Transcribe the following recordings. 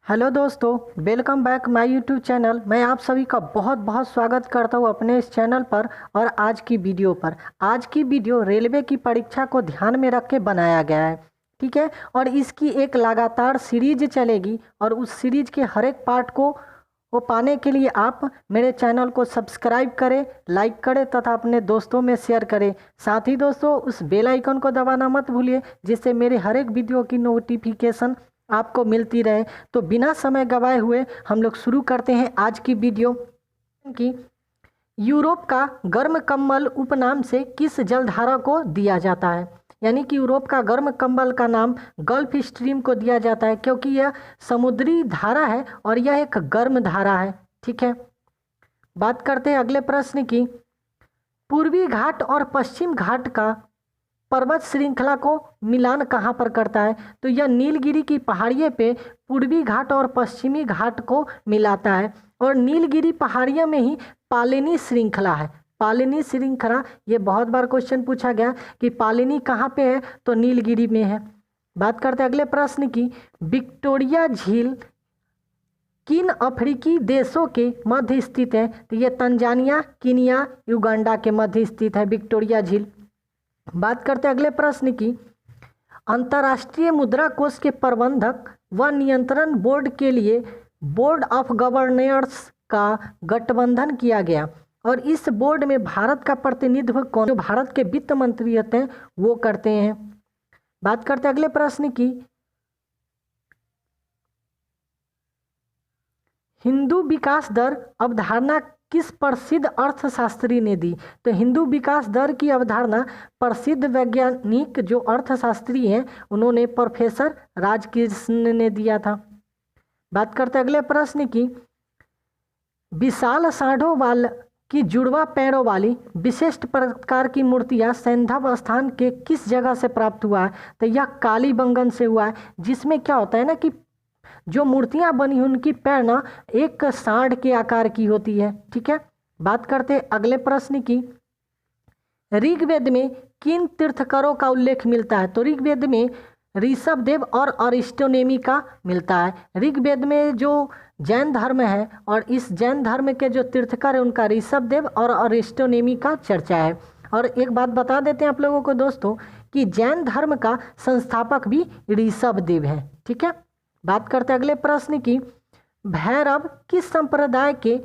Hello दोस्तों, welcome back my YouTube channel. मैं आप सभी का बहुत बहुत स्वागत करता हूं अपने इस चैनल पर और आज की वीडियो पर। आज की वीडियो रेलवे की परीक्षा को ध्यान में रख के बनाया गया है, ठीक है। और इसकी एक लगातार सीरीज चलेगी और उस सीरीज के हर एक पार्ट को पाने के लिए आप मेरे चैनल को सब्सक्राइब करें, लाइक करें तथा अपने दोस्तों में शेयर करें। साथ ही दोस्तों उस बेल आइकन को दबाना मत भूलिए जिससे मेरे हर एक वीडियो की नोटिफिकेशन आपको मिलती रहे। तो बिना समय गवाए हुए हम लोग शुरू करते हैं आज की वीडियो की। यूरोप का गर्म कंबल उपनाम से किस जलधारा को दिया जाता है? यानी कि यूरोप का गर्म कंबल का नाम गल्फ स्ट्रीम को दिया जाता है क्योंकि यह समुद्री धारा है और यह एक गर्म धारा है, ठीक है। बात करते हैं अगले प्रश्न की। पूर्वी घाट और पश्चिम घाट का पर्वत श्रृंखला को मिलान कहाँ पर करता है? तो यह नीलगिरी की पहाड़ियों पे पूर्वी घाट और पश्चिमी घाट को मिलाता है और नीलगिरी पहाड़ियों में ही पालिनी श्रृंखला है। पालिनी श्रृंखला, ये बहुत बार क्वेश्चन पूछा गया कि पालिनी कहाँ पे है, तो नीलगिरी में है। बात करते हैं अगले प्रश्न की। विक्टोरिया झील किन अफ्रीकी देशों के मध्य स्थित है? तो ये तंजानिया, कीनिया, युगांडा के मध्य स्थित है विक्टोरिया झील। बात करते हैं अगले प्रश्न की। अंतर्राष्ट्रीय मुद्रा कोष के प्रबंधक व नियंत्रण बोर्ड के लिए बोर्ड ऑफ गवर्नर्स का गठबंधन किया गया और इस बोर्ड में भारत का प्रतिनिधित्व कौन, जो भारत के वित्त मंत्री होते हैं, वो करते हैं। बात करते हैं अगले प्रश्न की। हिंदू विकास दर अवधारणा किस प्रसिद्ध अर्थशास्त्री ने दी? तो हिंदू विकास दर की अवधारणा प्रसिद्ध वैज्ञानिक जो अर्थशास्त्री हैं उन्होंने प्रोफेसर राजकृष्ण ने दिया था। बात करते अगले प्रश्न की। विशाल सांडों वाल की जुड़वा पैरों वाली विशिष्ट प्रकार की मूर्तियां सैंधव स्थान के किस जगह से प्राप्त हुआ है? तो यह कालीबंगन से हुआ है, जिसमें क्या होता है ना कि जो मूर्तियां बनी उनकी पैर ना एक सांड के आकार की होती है, ठीक है। बात करते हैं अगले प्रश्न की। ऋग्वेद में किन तीर्थंकरों का उल्लेख मिलता है? तो ऋग्वेद में ऋषभदेव और अरिस्टोनेमी का मिलता है। ऋग्वेद में जो जैन धर्म है और इस जैन धर्म के जो तीर्थंकर है उनका ऋषभदेव और अरिस्टोनेमी का चर्चा है। और एक बात बता देते हैं आप लोगों को दोस्तों कि जैन धर्म का संस्थापक भी ऋषभदेव है, ठीक है। बात करते हैं अगले प्रश्न की। भैरव किस संप्रदाय के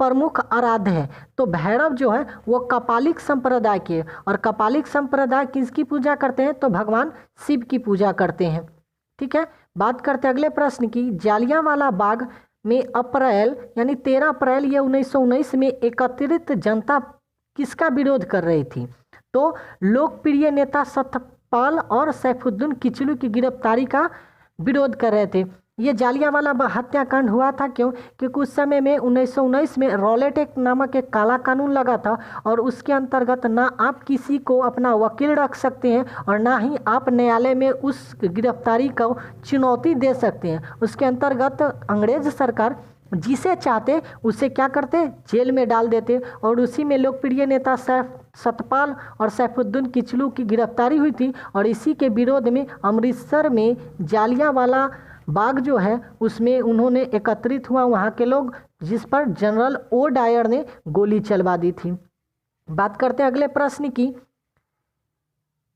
प्रमुख आराध्य है? तो भैरव जो है वो कपालिक संप्रदाय के, और कपालिक संप्रदाय किसकी पूजा करते हैं? तो भगवान शिव की पूजा करते हैं, ठीक है। बात करते हैं अगले प्रश्न की। जालियांवाला बाग में अप्रैल यानी 13 अप्रैल ये 1919 में एकत्रित जनता किसका विरोध कर रही थी? तो लोकप्रिय नेता सत्यपाल और सैफुद्दीन किचलू की गिरफ्तारी का विरोध कर रहे थे। ये जालियांवाला हत्याकांड हुआ था क्यों? क्योंकि उस समय में 1919 में रॉलेट एक्ट नामक एक काला कानून लगा था और उसके अंतर्गत ना आप किसी को अपना वकील रख सकते हैं और ना ही आप न्यायालय में उस गिरफ्तारी को चुनौती दे सकते हैं। उसके अंतर्गत अंग्रेज सरकार जिसे चाहते उसे क्या करते, जेल में डाल देते। और उसी में लोकप्रिय नेता सतपाल और सैफुद्दीन किचलू की गिरफ्तारी हुई थी और इसी के विरोध में अमृतसर में जालियांवाला बाग जो है उसमें उन्होंने एकत्रित हुआ वहाँ के लोग, जिस पर जनरल ओ डायर ने गोली चलवा दी थी। बात करते हैं अगले प्रश्न की।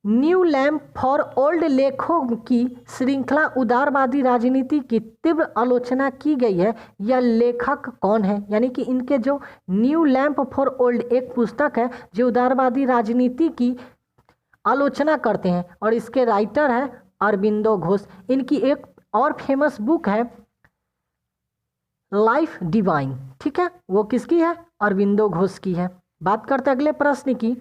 न्यू लैंप फॉर ओल्ड लेखों की श्रृंखला उदारवादी राजनीति की तीव्र आलोचना की गई है। यह लेखक कौन है? यानी कि इनके जो न्यू लैंप फॉर ओल्ड एक पुस्तक है जो उदारवादी राजनीति की आलोचना करते हैं और इसके राइटर है अरविंदो घोष। इनकी एक और फेमस बुक है लाइफ डिवाइन, ठीक है, वो किसकी है? अरविंदो घोष की है। बात करते अगले प्रश्न की।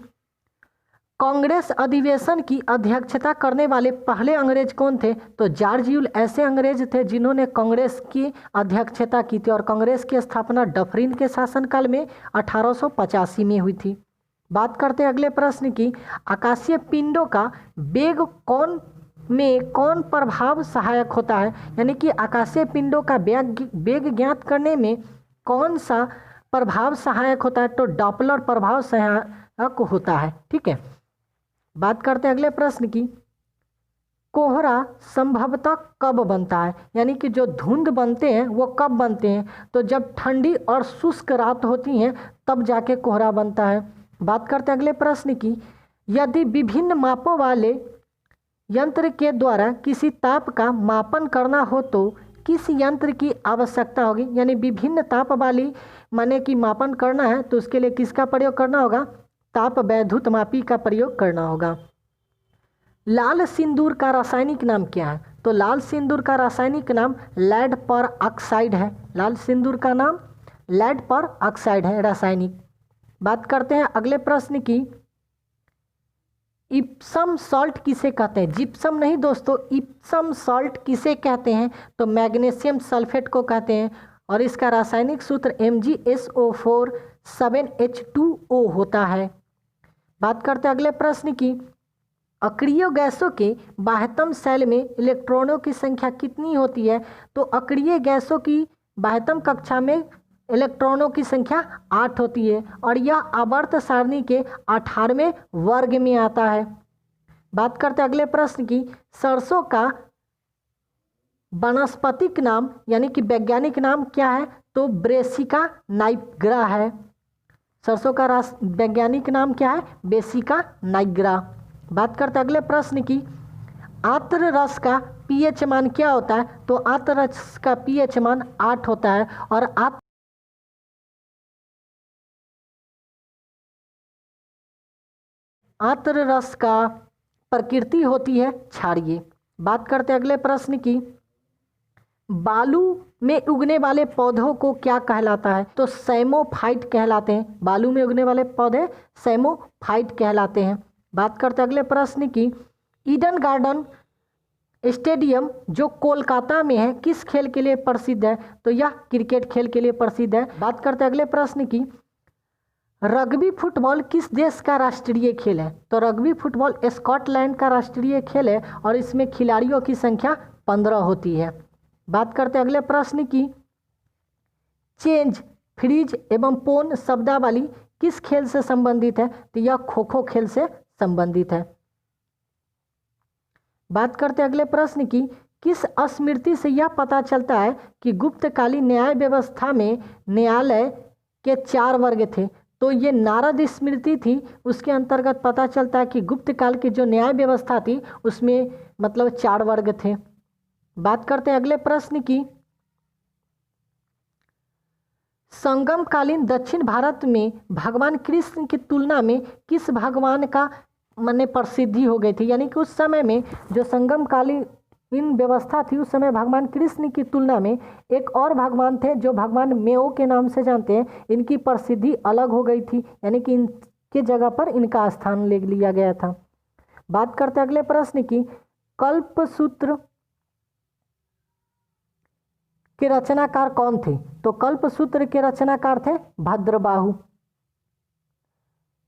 कांग्रेस अधिवेशन की अध्यक्षता करने वाले पहले अंग्रेज कौन थे? तो जॉर्ज यूल ऐसे अंग्रेज थे जिन्होंने कांग्रेस की अध्यक्षता की थी और कांग्रेस की स्थापना डफरिन के शासनकाल में 1885 में हुई थी। बात करते हैं अगले प्रश्न की। आकाशीय पिंडों का वेग कौन प्रभाव सहायक होता है? यानी कि आकाशीय पिंडों का वेग ज्ञात करने में कौन सा प्रभाव सहायक होता है? तो डॉपलर प्रभाव सहायक होता है, ठीक है। बात करते हैं अगले प्रश्न की। कोहरा संभवतः कब बनता है, यानी कि जो धुंध बनते हैं वो कब बनते हैं, तो जब ठंडी और शुष्क रात होती हैं तब जाके कोहरा बनता है। बात करते हैं अगले प्रश्न की, यदि विभिन्न मापों वाले यंत्र के द्वारा किसी ताप का मापन करना हो तो किस यंत्र की आवश्यकता होगी, यानी विभिन्न ताप वाली माने कि मापन करना है तो उसके लिए किसका प्रयोग करना होगा, ताप वैद्युत मापी का प्रयोग करना होगा। लाल सिंदूर का रासायनिक नाम क्या है, तो लाल सिंदूर का रासायनिक नाम लेड पर ऑक्साइड है। लाल सिंदूर का नाम लेड पर ऑक्साइड है रासायनिक। बात करते हैं अगले प्रश्न की, इप्सम सॉल्ट किसे कहते हैं, जिप्सम नहीं दोस्तों, इप्सम सॉल्ट किसे कहते हैं, तो मैग्नीशियम सल्फेट को कहते हैं और इसका रासायनिक सूत्र MgSO4 7H2O होता है। बात करते हैं अगले प्रश्न की, अक्रिय गैसों के बाह्यतम शेल में इलेक्ट्रॉनों की संख्या कितनी होती है, तो अक्रिय गैसों की बाह्यतम कक्षा में इलेक्ट्रॉनों की संख्या 8 होती है और यह आवर्त सारणी के 18वें वर्ग में आता है। बात करते हैं अगले प्रश्न की, सरसों का वानस्पतिक नाम यानी कि वैज्ञानिक नाम क्या है, तो ब्रेसिका नाइग्रा है। सरसों का वैज्ञानिक नाम क्या है, ब्रेसिका नाइग्रा। बात करते हैं अगले प्रश्न की, आर्द्र रस का pH मान क्या होता है, तो आर्द्र रस का pH मान 8 होता है और आर्द्र रस का प्रकृति होती है क्षारीय। बात करते हैं अगले प्रश्न की, बालू में उगने वाले पौधों को क्या कहलाता है, तो सैमोफाइट कहलाते हैं। बालू में उगने वाले पौधे सैमोफाइट कहलाते हैं। बात करते हैं अगले प्रश्न की, ईडन गार्डन स्टेडियम जो कोलकाता में है किस खेल के लिए प्रसिद्ध है, तो यह क्रिकेट खेल के लिए प्रसिद्ध है। बात करते हैं अगले प्रश्न की, रग्बी फुटबॉल किस देश का राष्ट्रीय खेल है, तो रग्बी फुटबॉल स्कॉटलैंड का राष्ट्रीय खेल है और इसमें खिलाड़ियों की संख्या 15 होती है। बात करते हैं अगले प्रश्न की, चेंज, फ्रीज एवं पोन शब्दावली किस खेल से संबंधित है, तो यह खो खो खेल से संबंधित है। बात करते हैं अगले प्रश्न की, किस स्मृति से यह पता चलता है कि गुप्तकालीन न्याय व्यवस्था में न्यायालय के 4 वर्ग थे, तो ये नारद स्मृति थी, उसके अंतर्गत पता चलता है कि गुप्त काल की जो न्याय व्यवस्था थी उसमें मतलब 4 वर्ग थे। बात करते हैं अगले प्रश्न की, संगमकालीन दक्षिण भारत में भगवान कृष्ण की तुलना में किस भगवान का माने प्रसिद्धि हो गई थी, यानी कि उस समय में जो संगमकालीन व्यवस्था थी उस समय भगवान कृष्ण की तुलना में एक और भगवान थे जो भगवान मेओ के नाम से जानते हैं, इनकी प्रसिद्धि अलग हो गई थी, यानी कि इनके जगह पर इनका स्थान ले लिया गया था। बात करते हैं अगले प्रश्न की, कल्पसूत्र के रचनाकार कौन थे, तो कल्पसूत्र के रचनाकार थे भद्रबाहु।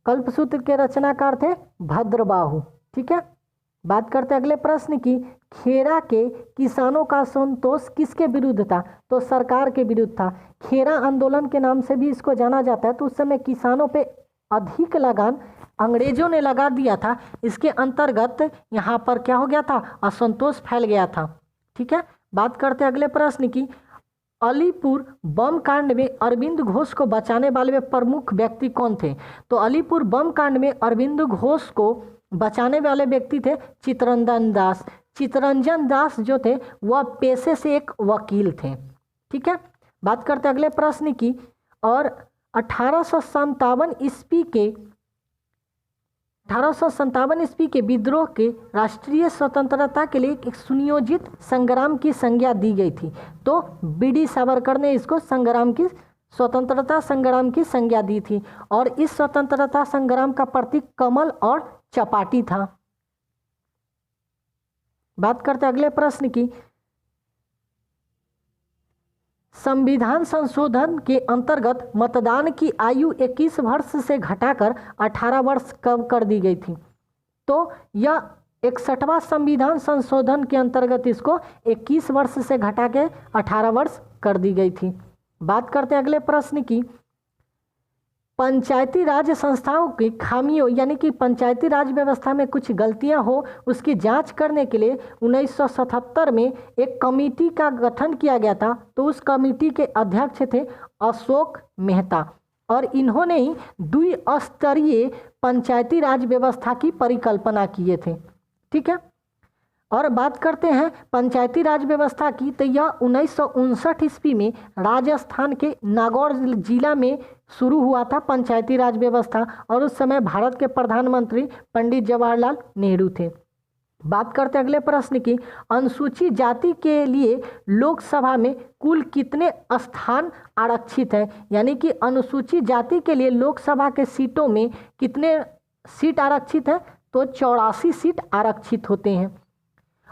कल्पसूत्र के रचनाकार थे भद्रबाहु, ठीक है। बात करते हैं अगले प्रश्न की, खेरा के किसानों का असंतोष किसके विरुद्ध था, तो सरकार के विरुद्ध था। खेरा आंदोलन के नाम से भी इसको जाना जाता है। तो उस समय किसानों पे अधिक लगान अंग्रेजों ने लगा दिया था, इसके अंतर्गत यहाँ पर क्या हो गया था, असंतोष फैल गया था, ठीक है। बात करते हैं अगले प्रश्न की, अलीपुर बम कांड में अरविंद घोष को बचाने वाले प्रमुख व्यक्ति कौन थे, तो अलीपुर बम कांड में अरविंद घोष को बचाने वाले व्यक्ति थे चित्तरंजन दास। चित्तरंजन दास जो थे वह पेशे से एक वकील थे, ठीक है। बात करते हैं अगले प्रश्न की, और 1857 ईस्वी के विद्रोह के राष्ट्रीय स्वतंत्रता के लिए एक सुनियोजित संग्राम की संज्ञा दी गई थी, तो बीडी सावरकर ने इसको स्वतंत्रता संग्राम की संज्ञा दी थी और इस स्वतंत्रता संग्राम का प्रतीक कमल और चपाटी था। बात करते हैं अगले प्रश्न की, संविधान संशोधन के अंतर्गत मतदान की आयु 21 वर्ष से घटाकर 18 वर्ष कब कर दी गई थी, तो यह 61वां संविधान संशोधन के अंतर्गत इसको 21 वर्ष से घटा के 18 वर्ष कर दी गई थी। बात करते हैं अगले प्रश्न की, पंचायती राज संस्थाओं की खामियों यानी कि पंचायती राज व्यवस्था में कुछ गलतियां हो उसकी जांच करने के लिए 1977 में एक कमेटी का गठन किया गया था। तो उस कमेटी के अध्यक्ष थे अशोक मेहता और इन्होंने ही द्विस्तरीय पंचायती राज व्यवस्था की परिकल्पना किए थे। ठीक है, और बात करते हैं पंचायती राज व्यवस्था की, तो यह 1959 ईस्वी में राजस्थान के नागौर जिला में शुरू हुआ था पंचायती राज व्यवस्था, और उस समय भारत के प्रधानमंत्री पंडित जवाहरलाल नेहरू थे। बात करते हैं अगले प्रश्न की, अनुसूचित जाति के लिए लोकसभा में कुल कितने स्थान आरक्षित है, यानी कि अनुसूचित जाति के लिए लोकसभा के सीटों में कितने सीट आरक्षित है, तो 84 सीट आरक्षित होते हैं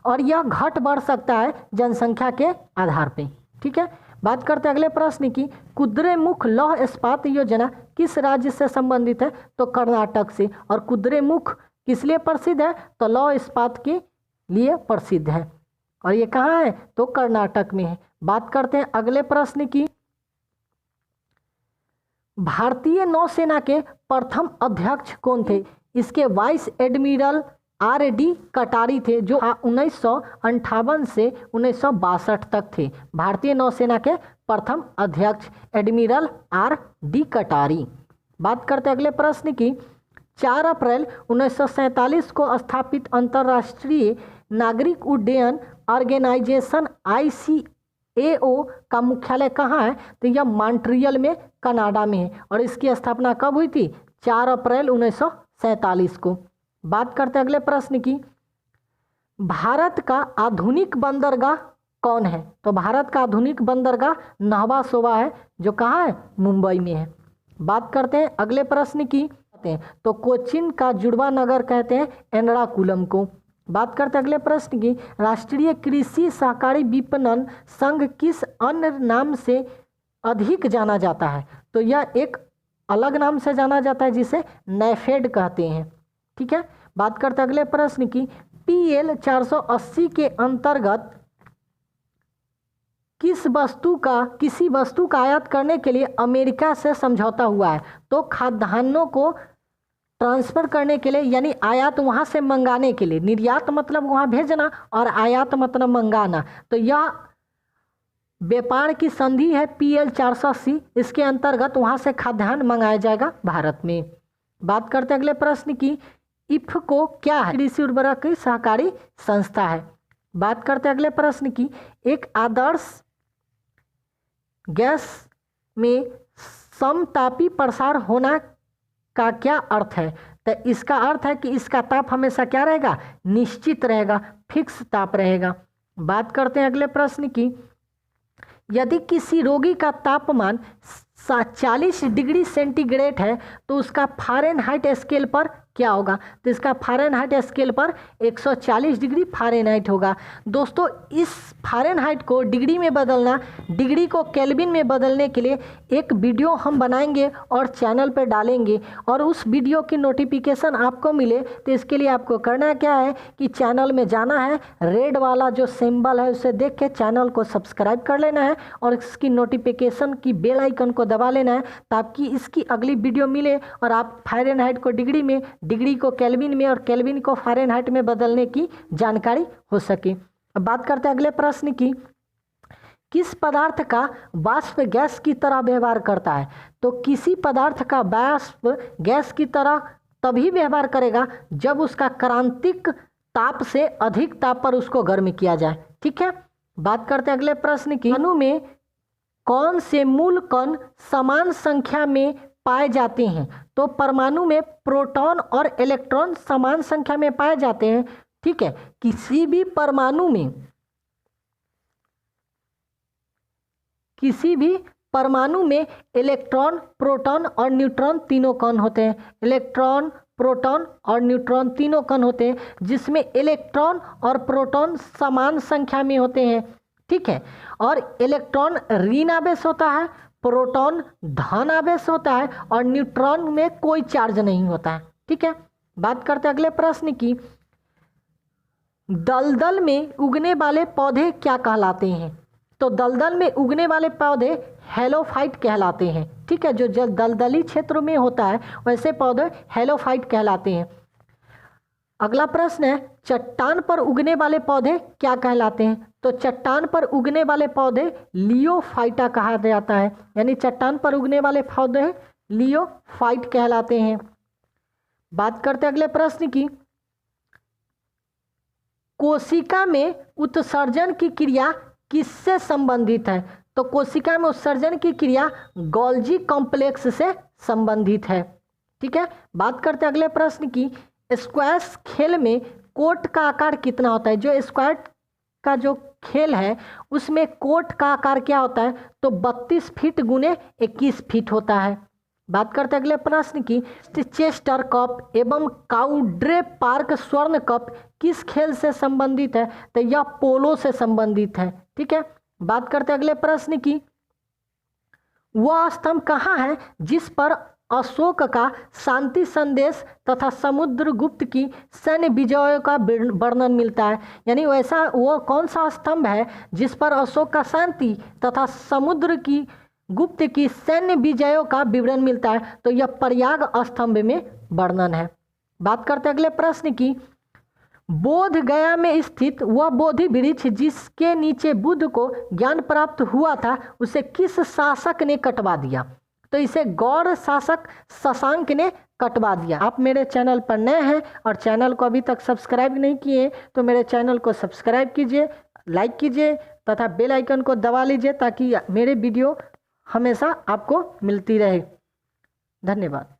और यह घट बढ़ सकता है जनसंख्या के आधार पे। ठीक है, बात करते हैं अगले प्रश्न की, कुद्रेमुख लौह इस्पात योजना किस राज्य से संबंधित है, तो कर्नाटक से। और कुद्रेमुख किस लिए प्रसिद्ध है, तो लौह इस्पात के लिए प्रसिद्ध है और ये कहाँ है, तो कर्नाटक में है। बात करते हैं अगले प्रश्न की, भारतीय नौसेना के प्रथम अध्यक्ष कौन थे, इसके वाइस एडमिरल RD कटारी थे जो 1958 से 1962 तक थे। भारतीय नौसेना के प्रथम अध्यक्ष एडमिरल RD कटारी। बात करते हैं अगले प्रश्न की, 4 अप्रैल 1947 को स्थापित अंतर्राष्ट्रीय नागरिक उड्डयन ऑर्गेनाइजेशन ICAO का मुख्यालय कहाँ है, तो यह मॉन्ट्रियल में कनाडा में है और इसकी स्थापना कब हुई थी, 4 अप्रैल 1947 को। बात करते हैं अगले प्रश्न की, भारत का आधुनिक बंदरगाह कौन है, तो भारत का आधुनिक बंदरगाह नाहवा सोवा है जो कहाँ है, मुंबई में है। बात करते हैं अगले प्रश्न की, तो कोचीन का जुड़वा नगर कहते हैं एर्नाकुलम को। बात करते हैं अगले प्रश्न की, राष्ट्रीय कृषि सहकारी विपणन संघ किस अन्य नाम से अधिक जाना जाता है, तो यह एक अलग नाम से जाना जाता है जिसे नैफेड कहते हैं। ठीक है, बात करते हैं अगले प्रश्न की, PL 480 के अंतर्गत किसी वस्तु का आयात करने के लिए अमेरिका से समझौता हुआ है, तो खाद्यान्नों को ट्रांसफर करने के लिए यानी आयात वहां से मंगाने के लिए, निर्यात मतलब वहां भेजना और आयात मतलब मंगाना, तो यह व्यापार की संधि है PL 480, इसके अंतर्गत वहां से खाद्यान्न मंगाया जाएगा भारत में। बात करते हैं अगले प्रश्न की, इफ्को क्या है, कृषि उर्वरक की सहकारी संस्था है। बात करते हैं अगले प्रश्न की, एक आदर्श गैस में समतापी प्रसार होना का क्या अर्थ है, तो इसका अर्थ है कि इसका ताप हमेशा क्या रहेगा, निश्चित रहेगा, फिक्स ताप रहेगा। बात करते हैं अगले प्रश्न की, यदि किसी रोगी का तापमान 40 डिग्री सेंटीग्रेड है तो उसका फ़ारेनहाइट स्केल पर क्या होगा, तो इसका फ़ारेनहाइट स्केल पर 140 डिग्री फ़ारेनहाइट होगा। दोस्तों इस फ़ारेनहाइट को डिग्री में बदलना, डिग्री को केल्विन में बदलने के लिए एक वीडियो हम बनाएंगे और चैनल पर डालेंगे और उस वीडियो की नोटिफिकेशन आपको मिले तो इसके लिए आपको करना क्या है कि चैनल में जाना है, रेड वाला जो सिंबल है उसे देख के चैनल को सब्सक्राइब कर लेना है और इसकी नोटिफिकेशन की बेल आइकन को दबा लेना है ताकि इसकी अगली वीडियो मिले और आप फ़ारेनहाइट को डिग्री में, डिग्री को केल्विन में और केल्विन को फ़ारेनहाइट में बदलने की जानकारी हो सके। अब बात करते हैं अगले प्रश्न की, किस पदार्थ का वाष्प गैस की तरह व्यवहार करता है, तो किसी पदार्थ का वाष्प गैस की तरह तभी व्यवहार करेगा जब उसका क्रांतिक ताप से अधिक ताप पर उसको गर्म किया जाए। ठीक है, बात करते हैं अगले प्रश्न की, अणु में कौन से मूल कण समान संख्या में पाए जाते हैं, तो परमाणु में प्रोटॉन और इलेक्ट्रॉन समान संख्या में पाए जाते हैं। ठीक है, किसी भी परमाणु में इलेक्ट्रॉन, प्रोटॉन और न्यूट्रॉन तीनों कण होते हैं। इलेक्ट्रॉन, प्रोटॉन और न्यूट्रॉन तीनों कण होते हैं जिसमें इलेक्ट्रॉन और प्रोटॉन समान संख्या में होते हैं। ठीक है, और इलेक्ट्रॉन ऋण आवेश होता है, प्रोटॉन धन आवेश होता है और न्यूट्रॉन में कोई चार्ज नहीं होता है। ठीक है, बात करते हैं अगले प्रश्न की, दलदल में उगने वाले पौधे क्या कहलाते हैं, तो दलदल में उगने वाले पौधे हेलोफाइट कहलाते हैं। ठीक है, जो दलदली क्षेत्रों में होता है वैसे पौधे हेलोफाइट कहलाते हैं। अगला प्रश्न है, चट्टान पर उगने वाले पौधे क्या कहलाते हैं? तो चट्टान पर उगने वाले पौधे लियोफाइटा कहा जाता है, यानी चट्टान पर उगने वाले पौधे लियोफाइट कहलाते हैं। बात करते हैं अगले प्रश्न की, कोशिका में उत्सर्जन की क्रिया किससे संबंधित है? तो कोशिका में उत्सर्जन की क्रिया गोल्जी कॉम्प्लेक्स से संबंधित है। ठीक है, बात करते हैं अगले प्रश्न की, स्क्वैश खेल में कोर्ट का आकार कितना होता है? जो स्क्वैश का जो खेल है उसमें कोर्ट का आकार क्या होता है? तो 32 फीट गुने 21 फीट होता है। बात करते हैं अगले प्रश्न की, चेस्टर कप एवं काउड्रे पार्क स्वर्ण कप किस खेल से संबंधित है? तो यह पोलो से संबंधित है। ठीक है, बात करते हैं अगले प्रश्न की, वह स्तंभ कहाँ है जिस पर अशोक का शांति संदेश तथा समुद्रगुप्त की सैन्य विजयों का वर्णन मिलता है? यानी वैसा वो कौन सा स्तंभ है जिस पर अशोक का शांति तथा समुद्र की गुप्त की सैन्य विजयों का विवरण मिलता है? तो यह प्रयाग स्तंभ में वर्णन है। बात करते हैं अगले प्रश्न की, बोध गया में स्थित वह बोधि वृक्ष जिसके नीचे बुद्ध को ज्ञान प्राप्त हुआ था उसे किस शासक ने कटवा दिया? तो इसे गौड़ शासक शशांक ने कटवा दिया। आप मेरे चैनल पर नए हैं और चैनल को अभी तक सब्सक्राइब नहीं किए तो मेरे चैनल को सब्सक्राइब कीजिए, लाइक कीजिए तथा बेल आइकन को दबा लीजिए ताकि मेरे वीडियो हमेशा आपको मिलती रहे। धन्यवाद।